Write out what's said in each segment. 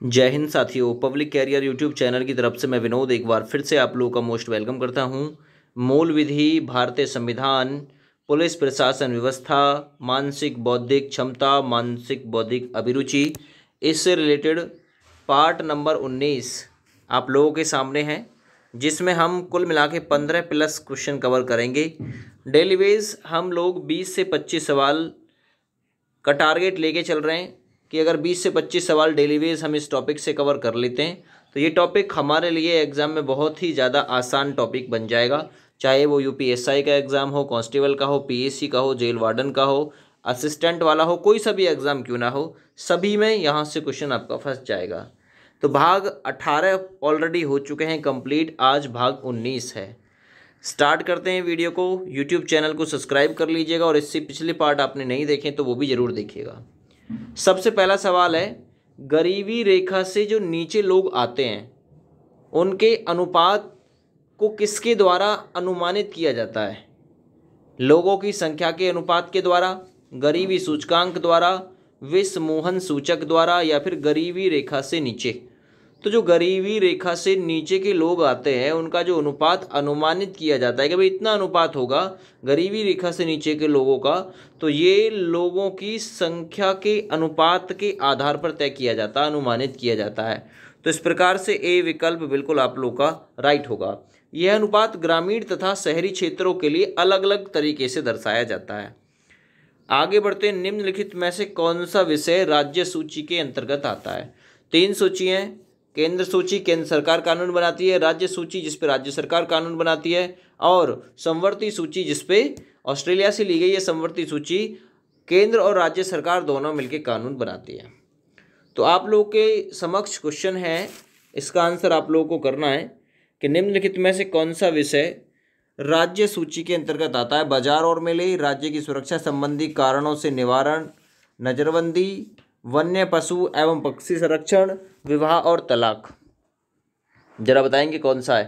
जय हिंद साथियों। Public career YouTube channel की तरफ से मैं विनोद एक बार फिर से आप लोगों का मोस्ट वेलकम करता हूं। मूल विधि, भारतीय संविधान, पुलिस प्रशासन व्यवस्था, मानसिक बौद्धिक क्षमता, मानसिक बौद्धिक अभिरुचि, इससे रिलेटेड पार्ट नंबर 19 आप लोगों के सामने है, जिसमें हम कुल मिला के 15 प्लस क्वेश्चन कवर करेंगे। डेली बेस हम लोग 20 से 25 सवाल का टारगेट लेके चल रहे हैं कि अगर 20 से 25 सवाल डेली बेस हम इस टॉपिक से कवर कर लेते हैं तो ये टॉपिक हमारे लिए एग्ज़ाम में बहुत ही ज़्यादा आसान टॉपिक बन जाएगा। चाहे वो यूपीएसआई का एग्ज़ाम हो, कांस्टेबल का हो, पीएससी का हो, जेल वार्डन का हो, असिस्टेंट वाला हो, कोई सा भी एग्ज़ाम क्यों ना हो, सभी में यहाँ से क्वेश्चन आपका फंस जाएगा। तो भाग 18 ऑलरेडी हो चुके हैं कंप्लीट, आज भाग 19 है। स्टार्ट करते हैं वीडियो को। यूट्यूब चैनल को सब्सक्राइब कर लीजिएगा और इससे पिछले पार्ट आपने नहीं देखे तो वो भी ज़रूर देखिएगा। सबसे पहला सवाल है, गरीबी रेखा से जो नीचे लोग आते हैं उनके अनुपात को किसके द्वारा अनुमानित किया जाता है? लोगों की संख्या के अनुपात के द्वारा, गरीबी सूचकांक द्वारा, विश्व मोहन सूचक द्वारा, या फिर गरीबी रेखा से नीचे? तो जो गरीबी रेखा से नीचे के लोग आते हैं उनका जो अनुपात अनुमानित किया जाता है कि भाई इतना अनुपात होगा गरीबी रेखा से नीचे के लोगों का, तो ये लोगों की संख्या के अनुपात के आधार पर तय किया जाता है, अनुमानित किया जाता है। तो इस प्रकार से ए विकल्प बिल्कुल आप लोग का राइट होगा। यह अनुपात ग्रामीण तथा शहरी क्षेत्रों के लिए अलग अलग तरीके से दर्शाया जाता है। आगे बढ़ते हैं, निम्नलिखित में से कौन सा विषय राज्य सूची के अंतर्गत आता है? 3 सूचियाँ, केंद्र सूची केंद्र सरकार कानून बनाती है, राज्य सूची जिस पे राज्य सरकार कानून बनाती है, और समवर्ती सूची जिस पे ऑस्ट्रेलिया से ली गई है समवर्ती सूची केंद्र और राज्य सरकार दोनों मिलकर कानून बनाती है। तो आप लोगों के समक्ष क्वेश्चन है, इसका आंसर आप लोगों को करना है कि निम्नलिखित में से कौन सा विषय राज्य सूची के अंतर्गत आता है? बाजार और मेले, राज्य की सुरक्षा संबंधी कारणों से निवारण, नजरबंदी, वन्य पशु एवं पक्षी संरक्षण, विवाह और तलाक। जरा बताएंगे कौन सा है?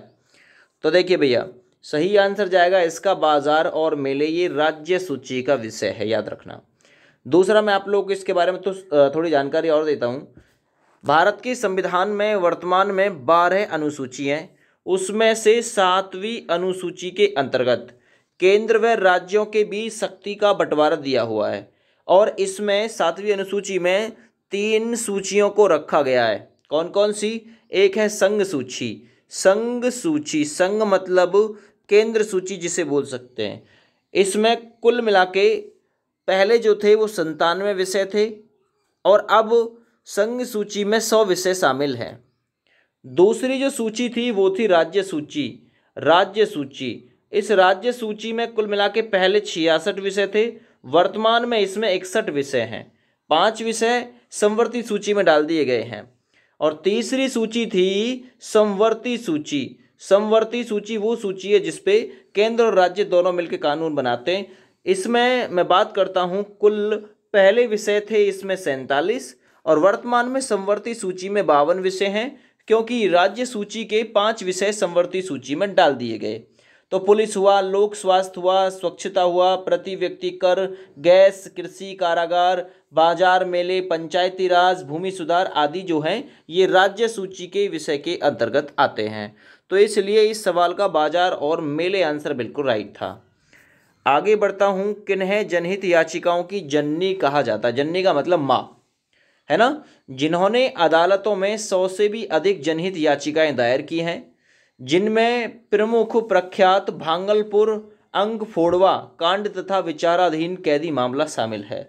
तो देखिए भैया, सही आंसर जाएगा इसका बाजार और मेले, ये राज्य सूची का विषय है, याद रखना। दूसरा, मैं आप लोगों को इसके बारे में तो थोड़ी जानकारी और देता हूँ। भारत के संविधान में वर्तमान में 12 अनुसूची हैं, उसमें से 7वीं अनुसूची के अंतर्गत केंद्र व राज्यों के बीच शक्ति का बंटवारा दिया हुआ है, और इसमें 7वीं अनुसूची में 3 सूचियों को रखा गया है। कौन कौन सी? एक है संघ सूची। संघ सूची, संघ मतलब केंद्र सूची जिसे बोल सकते हैं। इसमें कुल मिला के पहले जो थे वो 97 विषय थे, और अब संघ सूची में 100 विषय शामिल हैं। दूसरी जो सूची थी वो थी राज्य सूची। राज्य सूची, इस राज्य सूची में कुल मिला के पहले 66 विषय थे, वर्तमान में इसमें 61 विषय हैं। 5 विषय समवर्ती सूची में डाल दिए गए हैं। और तीसरी सूची थी समवर्ती सूची। समवर्ती सूची वो सूची है जिसपे केंद्र और राज्य दोनों मिलकर कानून बनाते हैं। इसमें मैं बात करता हूँ, कुल पहले विषय थे इसमें 47, और वर्तमान में समवर्ती सूची में 52 विषय हैं, क्योंकि राज्य सूची के 5 विषय समवर्ती सूची में डाल दिए गए। तो पुलिस हुआ, लोक स्वास्थ्य हुआ, स्वच्छता हुआ, प्रति व्यक्ति कर, गैस, कृषि, कारागार, बाजार मेले, पंचायती राज, भूमि सुधार आदि जो हैं ये राज्य सूची के विषय के अंतर्गत आते हैं। तो इसलिए इस सवाल का बाजार और मेले आंसर बिल्कुल राइट था। आगे बढ़ता हूँ, किन्हें जनहित याचिकाओं की जननी कहा जाता है? जननी का मतलब माँ, है ना? जिन्होंने अदालतों में 100 से भी अधिक जनहित याचिकाएं दायर की हैं, जिनमें प्रमुख प्रख्यात भागलपुर अंग फोड़वा कांड तथा विचाराधीन कैदी मामला शामिल है।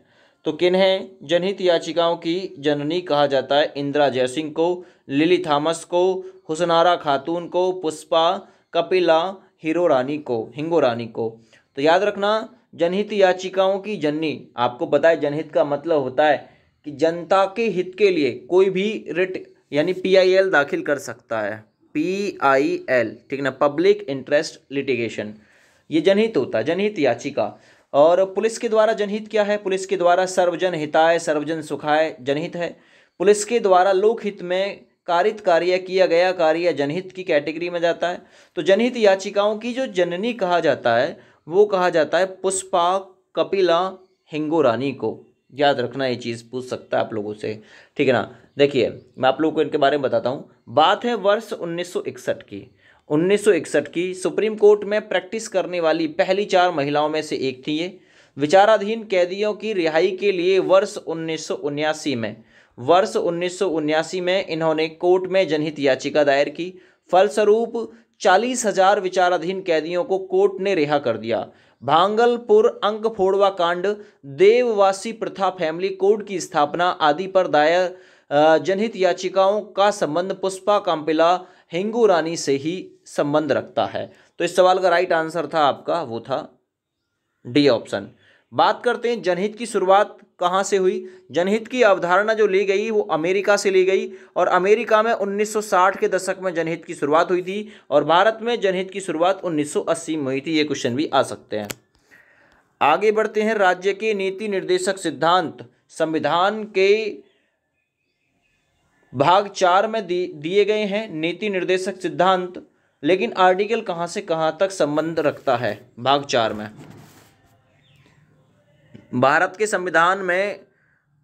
तो किन्हें जनहित याचिकाओं की जननी कहा जाता है? इंदिरा जयसिंह को, लिली थॉमस को, हुसनारा खातून को, पुष्पा, कपिला, हिंगो रानी को। तो याद रखना, जनहित याचिकाओं की जननी, आपको पता है जनहित का मतलब होता है कि जनता के हित के लिए कोई भी रिट यानी PIL दाखिल कर सकता है। PIL, ठीक ना, पब्लिक इंटरेस्ट लिटिगेशन, ये जनहित होता है, जनहित याचिका। और पुलिस के द्वारा जनहित क्या है? पुलिस के द्वारा सर्वजन हिताय सर्वजन सुखाय जनहित है। पुलिस के द्वारा लोकहित में कारित कार्य किया गया कार्य जनहित की कैटेगरी में जाता है। तो जनहित याचिकाओं की जो जननी कहा जाता है वो कहा जाता है पुष्पा, कपिला, हिंगो रानी को। याद रखना, ये चीज़ पूछ सकता है आप लोगों से, ठीक है ना। देखिए मैं आप लोगों को इनके बारे में बताता हूँ। बात है वर्ष 1961 की। 1961 की सुप्रीम कोर्ट में प्रैक्टिस करने वाली पहली 4 महिलाओं में से एक थी ये। विचाराधीन कैदियों की रिहाई के लिए वर्ष 1979 में इन्होंने कोर्ट में जनहित याचिका दायर की। फलस्वरूप 40,000 विचाराधीन कैदियों को कोर्ट ने रिहा कर दिया। भागलपुर अंक फोड़वा कांड, देववासी प्रथा, फैमिली कोड की स्थापना आदि पर दायर जनहित याचिकाओं का संबंध पुष्पा कांपिला हिंगू रानी से ही संबंध रखता है। तो इस सवाल का राइट आंसर था आपका, वो था डी ऑप्शन। बात करते हैं जनहित की शुरुआत कहाँ से हुई। जनहित की अवधारणा जो ली गई वो अमेरिका से ली गई, और अमेरिका में 1960 के दशक में जनहित की शुरुआत हुई थी, और भारत में जनहित की शुरुआत 1980 में हुई थी। ये क्वेश्चन भी आ सकते हैं। आगे बढ़ते हैं। राज्य के नीति निर्देशक सिद्धांत संविधान के भाग 4 में दिए गए हैं। नीति निर्देशक सिद्धांत, लेकिन आर्टिकल कहाँ से कहाँ तक संबंध रखता है भाग 4 में। भारत के संविधान में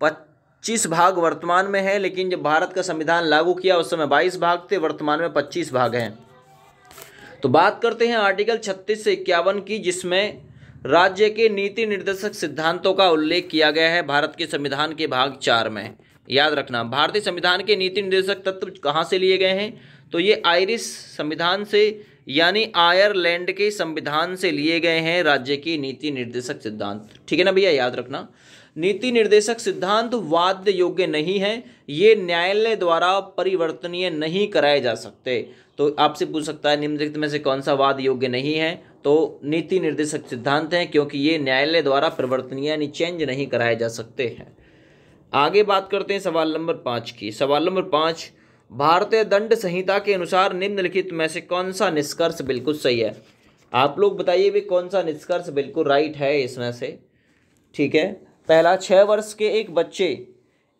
25 भाग वर्तमान में है, लेकिन जब भारत का संविधान लागू किया उस समय 22 भाग थे, वर्तमान में 25 भाग हैं। तो बात करते हैं आर्टिकल 36 से 51 की, जिसमें राज्य के नीति निर्देशक सिद्धांतों का उल्लेख किया गया है भारत के संविधान के भाग 4 में। याद रखना, भारतीय संविधान के नीति निर्देशक तत्व कहाँ से लिए गए हैं, तो ये आयरिश संविधान से, यानी आयरलैंड के संविधान से लिए गए हैं राज्य की नीति निर्देशक सिद्धांत, ठीक है ना भैया। याद रखना, नीति निर्देशक सिद्धांत वाद्य योग्य नहीं है, ये न्यायालय द्वारा परिवर्तनीय नहीं कराए जा सकते। तो आपसे पूछ सकता है निम्नलिखित में से कौन सा वाद योग्य नहीं है, तो नीति निर्देशक सिद्धांत हैं, क्योंकि ये न्यायालय द्वारा परिवर्तनीय यानी चेंज नहीं कराए जा सकते हैं। आगे बात करते हैं सवाल नंबर 5 की। सवाल नंबर 5, भारतीय दंड संहिता के अनुसार निम्नलिखित में से कौन सा निष्कर्ष बिल्कुल सही है। आप लोग बताइए भी कौन सा निष्कर्ष बिल्कुल राइट है इसमें से, ठीक है। पहला, 6 वर्ष के एक बच्चे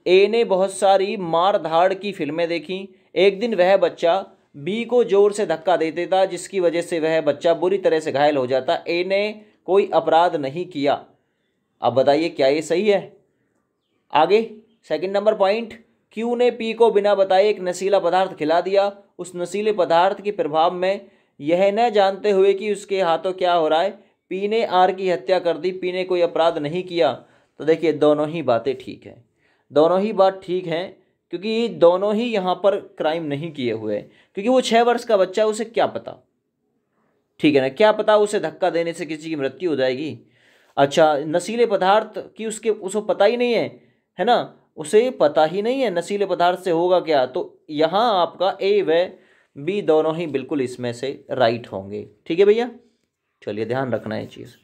ए ने बहुत सारी मार धाड़ की फिल्में देखी। एक दिन वह बच्चा बी को जोर से धक्का दे देता, जिसकी वजह से वह बच्चा बुरी तरह से घायल हो जाता। ए ने कोई अपराध नहीं किया। अब बताइए क्या ये सही है। आगे सेकंड नंबर पॉइंट, क्यू ने पी को बिना बताए एक नशीला पदार्थ खिला दिया। उस नशीले पदार्थ के प्रभाव में यह न जानते हुए कि उसके हाथों क्या हो रहा है, पी ने आर की हत्या कर दी। पी ने कोई अपराध नहीं किया। तो देखिए दोनों ही बातें ठीक हैं, दोनों ही बात ठीक हैं, क्योंकि दोनों ही यहाँ पर क्राइम नहीं किए हुए, क्योंकि वो 6 वर्ष का बच्चा, उसे क्या पता, ठीक है ना, क्या पता उसे धक्का देने से किसी की मृत्यु हो जाएगी। अच्छा, नशीले पदार्थ की उसको पता ही नहीं है ना, उसे पता ही नहीं है नशीले पदार्थ से होगा क्या। तो यहाँ आपका ए व बी दोनों ही बिल्कुल इसमें से राइट होंगे, ठीक है भैया। चलिए ध्यान रखना है चीज़।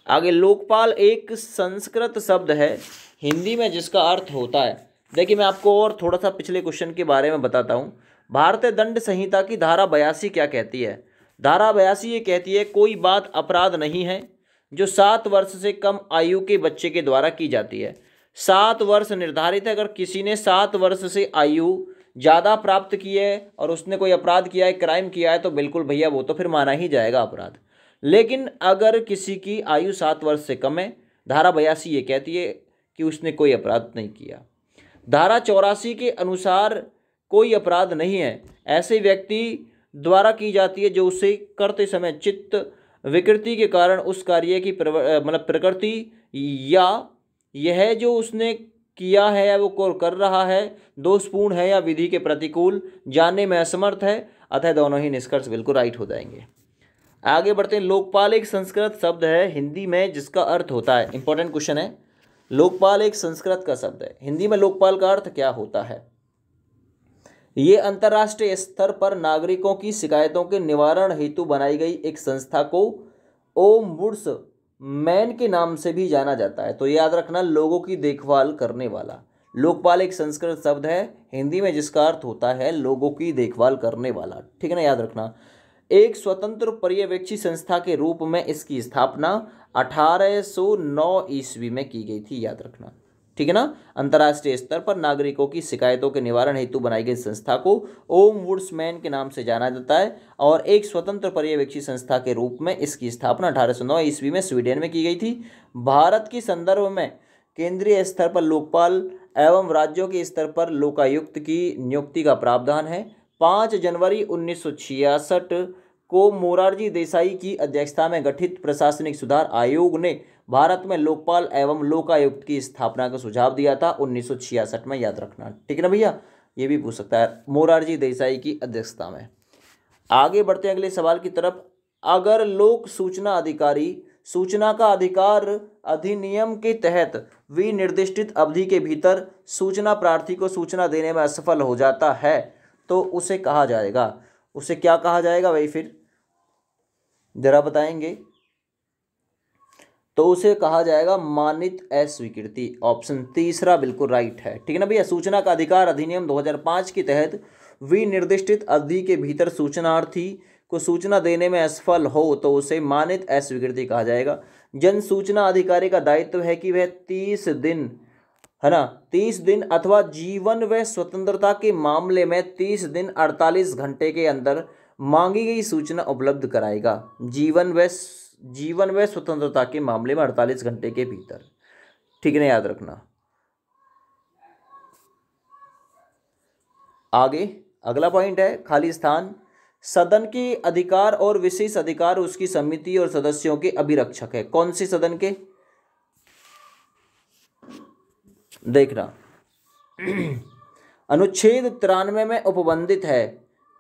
आगे, लोकपाल एक संस्कृत शब्द है हिंदी में जिसका अर्थ होता है। देखिए मैं आपको और थोड़ा सा पिछले क्वेश्चन के बारे में बताता हूँ। भारतीय दंड संहिता की धारा 82 क्या कहती है। धारा 82 ये कहती है, कोई बात अपराध नहीं है जो 7 वर्ष से कम आयु के बच्चे के द्वारा की जाती है। 7 वर्ष निर्धारित है। अगर किसी ने 7 वर्ष से आयु ज़्यादा प्राप्त की है और उसने कोई अपराध किया है, क्राइम किया है, तो बिल्कुल भैया वो तो फिर माना ही जाएगा अपराध। लेकिन अगर किसी की आयु 7 वर्ष से कम है, धारा 82 ये कहती है कि उसने कोई अपराध नहीं किया। धारा 84 के अनुसार कोई अपराध नहीं है, ऐसे व्यक्ति द्वारा की जाती है जो उसे करते समय चित्त विकृति के कारण उस कार्य की प्रकृति या यह जो उसने किया है या वो कर रहा है दोषपूर्ण है या विधि के प्रतिकूल, जानने में असमर्थ है। अतः दोनों ही निष्कर्ष बिल्कुल राइट हो जाएंगे। आगे बढ़ते हैं। लोकपाल एक संस्कृत शब्द है हिंदी में जिसका अर्थ होता है, इंपॉर्टेंट क्वेश्चन है, लोकपाल एक संस्कृत का शब्द है, हिंदी में लोकपाल का अर्थ क्या होता है। ये अंतर्राष्ट्रीय स्तर पर नागरिकों की शिकायतों के निवारण हेतु बनाई गई एक संस्था को ओम्बुड्समैन के नाम से भी जाना जाता है। तो याद रखना, लोगों की देखभाल करने वाला। लोकपाल एक संस्कृत शब्द है हिंदी में जिसका अर्थ होता है लोगों की देखभाल करने वाला, ठीक है ना। याद रखना, एक स्वतंत्र पर्यवेक्षी संस्था के रूप में इसकी स्थापना 1809 ईस्वी में की गई थी। याद रखना, ठीक है ना। अंतर्राष्ट्रीय स्तर पर नागरिकों की शिकायतों के निवारण हेतु बनाई गई संस्था को ओम्बुड्समैन के नाम से जाना जाता है और एक स्वतंत्र पर्यवेक्षी संस्था के रूप में इसकी स्थापना 1809 ईस्वी में स्वीडन में की गई थी। भारत के संदर्भ में केंद्रीय स्तर पर लोकपाल एवं राज्यों के स्तर पर लोकायुक्त की नियुक्ति का प्रावधान है। 5 जनवरी 1966 को मोरारजी देसाई की अध्यक्षता में गठित प्रशासनिक सुधार आयोग ने भारत में लोकपाल एवं लोकायुक्त की स्थापना का सुझाव दिया था 1966 में, याद रखना। ठीक है ना भैया, ये भी पूछ सकता है, मोरारजी देसाई की अध्यक्षता में। आगे बढ़ते हैं अगले सवाल की तरफ। अगर लोक सूचना अधिकारी सूचना का अधिकार अधिनियम के तहत विनिर्दिष्टित अवधि के भीतर सूचना प्रार्थी को सूचना देने में असफल हो जाता है तो उसे कहा जाएगा, उसे क्या कहा जाएगा भाई, फिर जरा बताएंगे। तो उसे कहा जाएगा मान्यत अस्वीकृति। ऑप्शन तीसरा बिल्कुल राइट है। ठीक है ना भैया, सूचना का अधिकार अधिनियम 2005 के तहत विनिर्दिष्टित अवधि के भीतर सूचनार्थी को सूचना देने में असफल हो तो उसे मान्यत अस्वीकृति कहा जाएगा। जन सूचना अधिकारी का दायित्व है कि वह 30 दिन, है ना, 30 दिन अथवा जीवन व स्वतंत्रता के मामले में 30 दिन 48 घंटे के अंदर मांगी गई सूचना उपलब्ध कराएगा। जीवन व स्वतंत्रता के मामले में 48 घंटे के भीतर। ठीक है ना, याद रखना। आगे अगला पॉइंट है खाली स्थान। सदन के अधिकार और विशेष अधिकार उसकी समिति और सदस्यों के अभिरक्षक है। कौन से सदन के, देखना। अनुच्छेद 93 में उपबंधित है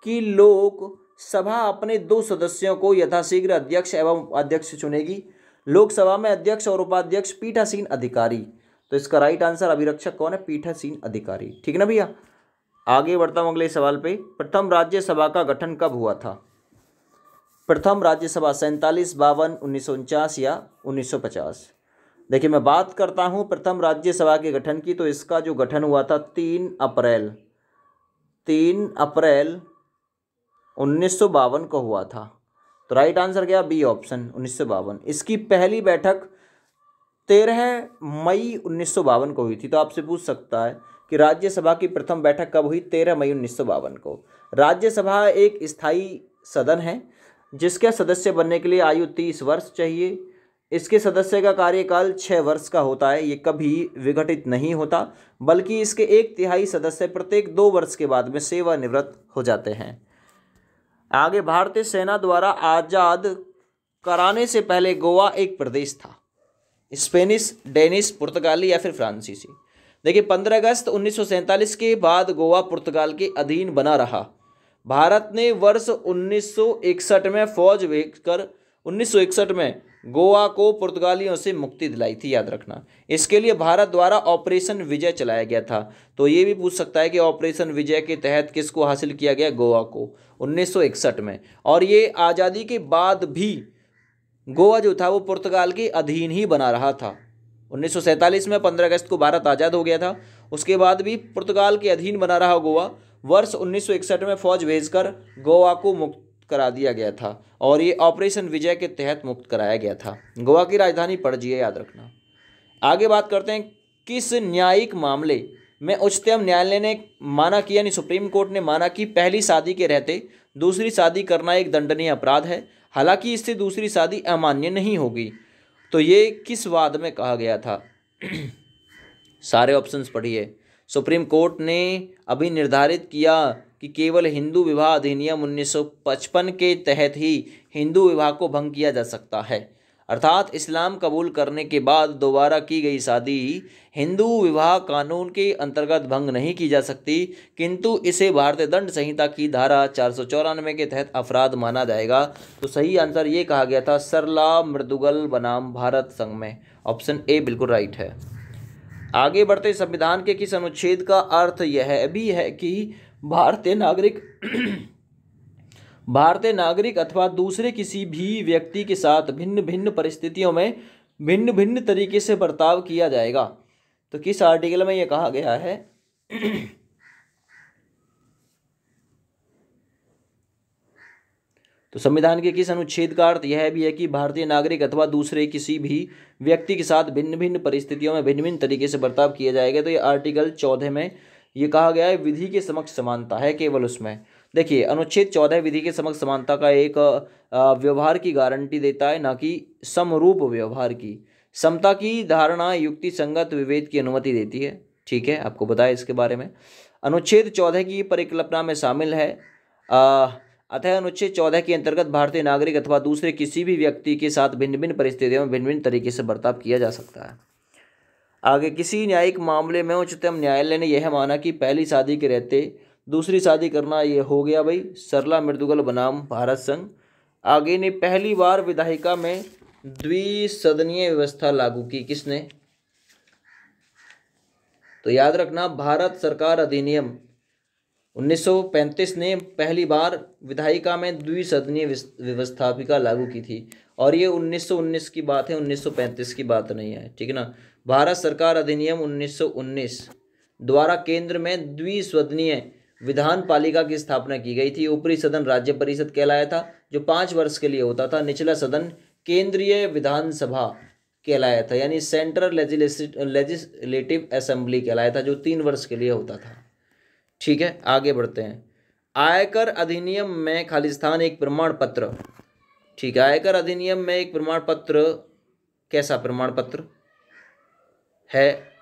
कि लोक सभा अपने 2 सदस्यों को यथाशीघ्र अध्यक्ष एवं उपाध्यक्ष चुनेगी। लोकसभा में अध्यक्ष और उपाध्यक्ष पीठासीन अधिकारी। तो इसका राइट आंसर अभिरक्षक कौन है, पीठासीन अधिकारी। ठीक है ना भैया। आगे बढ़ता हूँ अगले सवाल पे। प्रथम राज्यसभा का गठन कब हुआ था? प्रथम राज्यसभा 47, 52, 1949 या 1950। देखिए मैं बात करता हूँ प्रथम राज्यसभा के गठन की, तो इसका जो गठन हुआ था 3 अप्रैल 1952 को हुआ था। तो राइट आंसर क्या, बी ऑप्शन 1952। इसकी पहली बैठक 13 मई 1952 को हुई थी। तो आपसे पूछ सकता है कि राज्यसभा की प्रथम बैठक कब हुई? 13 मई 1952 को। राज्यसभा एक स्थायी सदन है जिसके सदस्य बनने के लिए आयु 30 वर्ष चाहिए। इसके सदस्य का कार्यकाल 6 वर्ष का होता है। ये कभी विघटित नहीं होता, बल्कि इसके 1/3 सदस्य प्रत्येक 2 वर्ष के बाद में सेवानिवृत्त हो जाते हैं। आगे, भारतीय सेना द्वारा आज़ाद कराने से पहले गोवा एक प्रदेश था। स्पेनिश, डेनिश, पुर्तगाली या फिर फ्रांसीसी। देखिए 15 अगस्त 1947 के बाद गोवा पुर्तगाल के अधीन बना रहा। भारत ने वर्ष 1961 में फौज भेजकर 1961 में गोवा को पुर्तगालियों से मुक्ति दिलाई थी, याद रखना। इसके लिए भारत द्वारा ऑपरेशन विजय चलाया गया था। तो ये भी पूछ सकता है कि ऑपरेशन विजय के तहत किसको हासिल किया गया? गोवा को 1961 में। और ये आज़ादी के बाद भी गोवा जो था वो पुर्तगाल के अधीन ही बना रहा था। 1947 में 15 अगस्त को भारत आज़ाद हो गया था, उसके बाद भी पुर्तगाल के अधीन बना रहा गोवा। वर्ष 1961 में फौज भेजकर गोवा को मुक्त करा दिया गया था और ये ऑपरेशन विजय के तहत मुक्त कराया गया था। गोवा की राजधानी पणजी है, याद रखना। आगे बात करते हैं किस न्यायिक मामले में उच्चतम न्यायालय ने माना कि, यानी सुप्रीम कोर्ट ने माना कि पहली शादी के रहते दूसरी शादी करना एक दंडनीय अपराध है, हालांकि इससे दूसरी शादी अमान्य नहीं होगी। तो ये किस वाद में कहा गया था? सारे ऑप्शंस पढ़िए। सुप्रीम कोर्ट ने अभी निर्धारित किया कि केवल हिंदू विवाह अधिनियम 1955 के तहत ही हिंदू विवाह को भंग किया जा सकता है, अर्थात इस्लाम कबूल करने के बाद दोबारा की गई शादी हिंदू विवाह कानून के अंतर्गत भंग नहीं की जा सकती, किंतु इसे भारतीय दंड संहिता की धारा 494 के तहत अपराध माना जाएगा। तो सही आंसर ये कहा गया था सरला मृदुगल बनाम भारत संघ में। ऑप्शन ए बिल्कुल राइट है। आगे बढ़ते, संविधान के किस अनुच्छेद का अर्थ यह भी है कि भारतीय नागरिक अथवा दूसरे किसी भी व्यक्ति के साथ भिन्न भिन्न परिस्थितियों में भिन्न भिन्न तरीके से बर्ताव किया जाएगा। तो किस आर्टिकल में यह कहा गया है? तो संविधान के किस अनुच्छेद का अर्थ यह भी है कि भारतीय नागरिक अथवा दूसरे किसी भी व्यक्ति के साथ भिन्न भिन्न परिस्थितियों में भिन्न भिन्न तरीके से बर्ताव किया जाएगा। तो ये आर्टिकल 14 में ये कहा गया है विधि के समक्ष समानता है केवल उसमें। देखिए अनुच्छेद 14 विधि के समक्ष समानता का एक व्यवहार की गारंटी देता है, ना कि समरूप व्यवहार की। समता की धारणा युक्ति संगत विभेद की अनुमति देती है। ठीक है, आपको बताया इसके बारे में। अनुच्छेद 14 की परिकल्पना में शामिल है। अतः अनुच्छेद 14 के अंतर्गत भारतीय नागरिक अथवा दूसरे किसी भी व्यक्ति के साथ भिन्न भिन्न परिस्थितियों में भिन्न भिन्न तरीके से बर्ताव किया जा सकता है। आगे, किसी न्यायिक मामले में उच्चतम न्यायालय ने यह माना कि पहली शादी के रहते दूसरी शादी करना ये हो गया भाई सरला मृदुगल बनाम भारत संघ। आगे ने पहली बार विधायिका में द्विसदनीय व्यवस्था लागू की, किसने? तो याद रखना, भारत सरकार अधिनियम 1935 ने पहली बार विधायिका में द्विसदनीय व्यवस्थापिका लागू की थी, और ये 1919 की बात है, 1935 की बात नहीं है। ठीक है ना। भारत सरकार अधिनियम 1919 द्वारा केंद्र में द्विसदनीय विधान पालिका की स्थापना की गई थी। ऊपरी सदन राज्य परिषद कहलाया था, जो 5 वर्ष के लिए होता था। निचला सदन केंद्रीय विधानसभा कहलाया था, यानी सेंट्रल लेजिस्लेटिव असेंबली कहलाया था, जो 3 वर्ष के लिए होता था। ठीक है, आगे बढ़ते हैं। आयकर अधिनियम में खालिस्तान एक प्रमाण पत्र। ठीक है, आयकर अधिनियम में एक प्रमाण पत्र, कैसा प्रमाण पत्र है?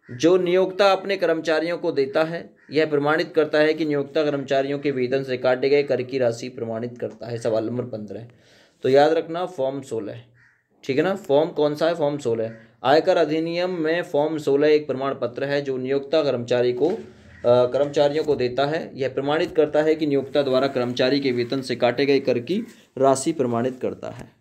जो नियोक्ता अपने कर्मचारियों को देता है, यह प्रमाणित करता है कि नियोक्ता कर्मचारियों के वेतन से काटे गए कर की राशि प्रमाणित करता है। सवाल नंबर 15। तो याद रखना फॉर्म 16। ठीक है ना। फॉर्म कौन सा है? फॉर्म 16। आयकर अधिनियम में फॉर्म 16 एक प्रमाण पत्र है जो नियोक्ता कर्मचारियों को देता है। यह प्रमाणित करता है कि नियोक्ता द्वारा कर्मचारी के वेतन से काटे गए कर की राशि प्रमाणित करता है।